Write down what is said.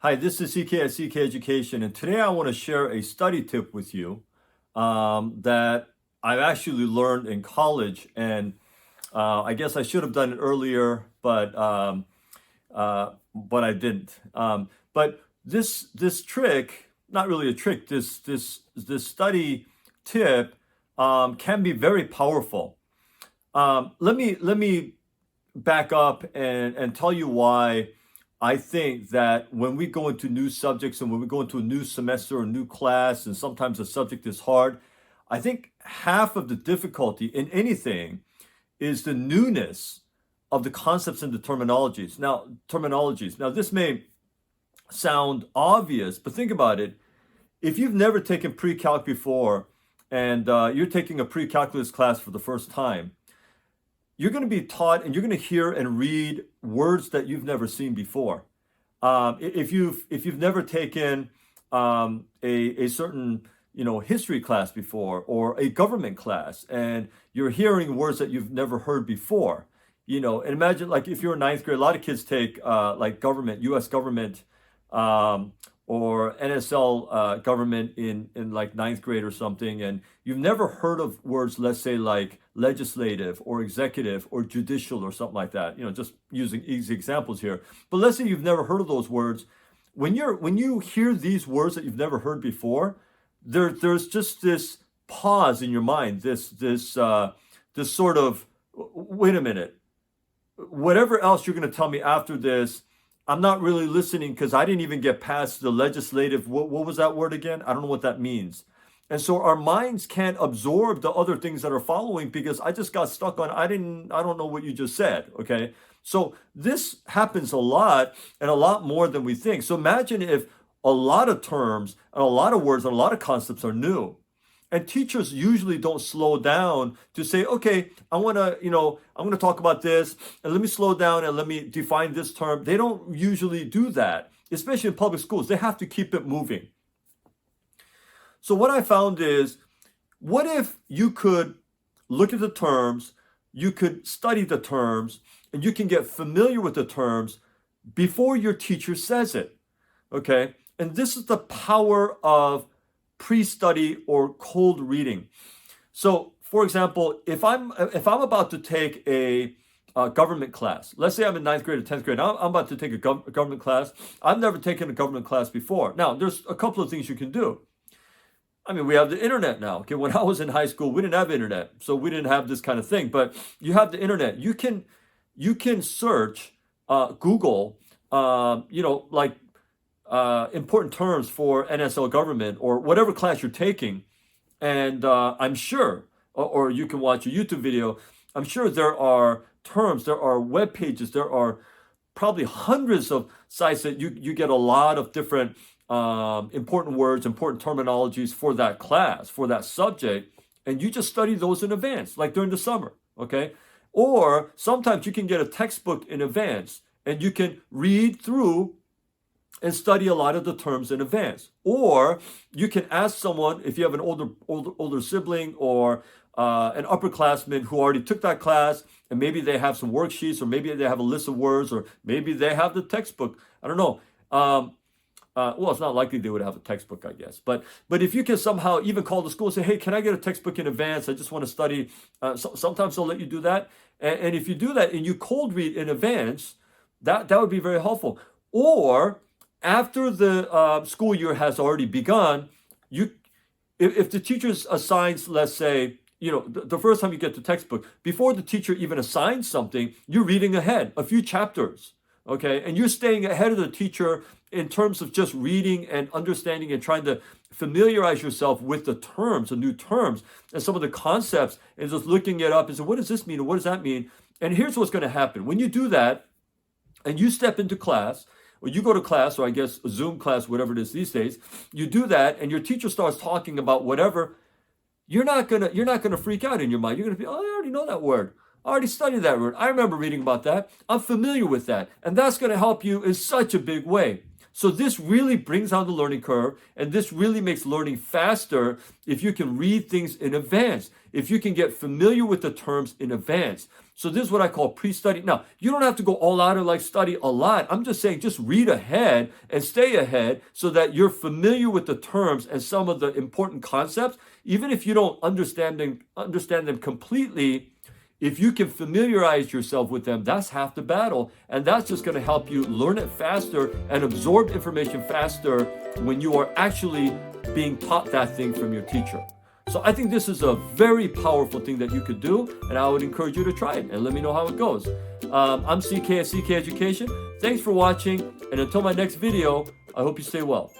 Hi, this is CK at CK Education, and today I want to share a study tip with you that I've actually learned in college, and I guess I should have done it earlier, but I didn't. But this trick, not really a trick, this study tip can be very powerful. Let me back up and tell you why I think that when we go into new subjects and when we go into a new semester or new class, and sometimes the subject is hard, I think half of the difficulty in anything is the newness of the concepts and the terminologies. Now, this may sound obvious, but think about it. If you've never taken pre-calc before and you're taking a pre-calculus class for the first time, you're going to be taught and you're going to hear and read words that you've never seen before. If you've never taken a certain history class before or a government class, and you're hearing words that you've never heard before, and imagine like if you're in ninth grade, a lot of kids take like government, U.S. government, or NSL government in like ninth grade or something, and you've never heard of words, let's say like legislative or executive or judicial or something like that. Just using easy examples here. But let's say you've never heard of those words. When you hear these words that you've never heard before, there's just this pause in your mind, this sort of, wait a minute, whatever else you're going to tell me after this, I'm not really listening because I didn't even get past the legislative. What was that word again? I don't know what that means. And so our minds can't absorb the other things that are following because I just got stuck on, I don't know what you just said. Okay. So this happens a lot and a lot more than we think. So imagine if a lot of terms and a lot of words and a lot of concepts are new. And teachers usually don't slow down to say, okay, I'm going to talk about this and let me slow down and let me define this term. They don't usually do that, especially in public schools. They have to keep it moving. So what I found is, what if you could look at the terms, you could study the terms, and you can get familiar with the terms before your teacher says it, okay? And this is the power of pre-study or cold reading. So, for example, if I'm about to take a government class, let's say I'm in ninth grade or 10th grade, I'm about to take a government class. I've never taken a government class before. Now, there's a couple of things you can do. I mean, we have the internet now. Okay, when I was in high school, we didn't have internet, so we didn't have this kind of thing. But you have the internet. You can search Google, like important terms for NSL government or whatever class you're taking, and I'm sure, or you can watch a YouTube video. I'm sure there are terms, there are web pages, there are probably hundreds of sites that you get a lot of different important words, important terminologies for that class, for that subject, and you just study those in advance, like during the summer, okay? Or sometimes you can get a textbook in advance, and you can read through and study a lot of the terms in advance. Or you can ask someone, if you have an older sibling or an upperclassman who already took that class, and maybe they have some worksheets, or maybe they have a list of words, or maybe they have the textbook. I don't know. Well, it's not likely they would have a textbook, I guess. But if you can somehow even call the school and say, hey, can I get a textbook in advance? I just want to study. Sometimes they'll let you do that. And if you do that and you cold read in advance, that would be very helpful. Or after the school year has already begun, if the teacher assigns, let's say, the first time you get the textbook, before the teacher even assigns something, you're reading ahead a few chapters, okay? And you're staying ahead of the teacher in terms of just reading and understanding and trying to familiarize yourself with the terms, the new terms, and some of the concepts, and just looking it up and say, what does this mean? And what does that mean? And here's what's going to happen. When you do that, and you step into class, or you go to class, or I guess a Zoom class, whatever it is these days, you do that, and your teacher starts talking about whatever, you're not gonna freak out in your mind. You're gonna be, oh, I already know that word. I already studied that word. I remember reading about that. I'm familiar with that. And that's gonna help you in such a big way. So this really brings down the learning curve, and this really makes learning faster if you can read things in advance, if you can get familiar with the terms in advance. So this is what I call pre-study. Now, you don't have to go all out and like study a lot. I'm just saying just read ahead and stay ahead so that you're familiar with the terms and some of the important concepts. Even if you don't understand them completely, if you can familiarize yourself with them, that's half the battle. And that's just going to help you learn it faster and absorb information faster when you are actually being taught that thing from your teacher. So I think this is a very powerful thing that you could do, and I would encourage you to try it and let me know how it goes. I'm CK at CK Education. Thanks for watching, and until my next video, I hope you stay well.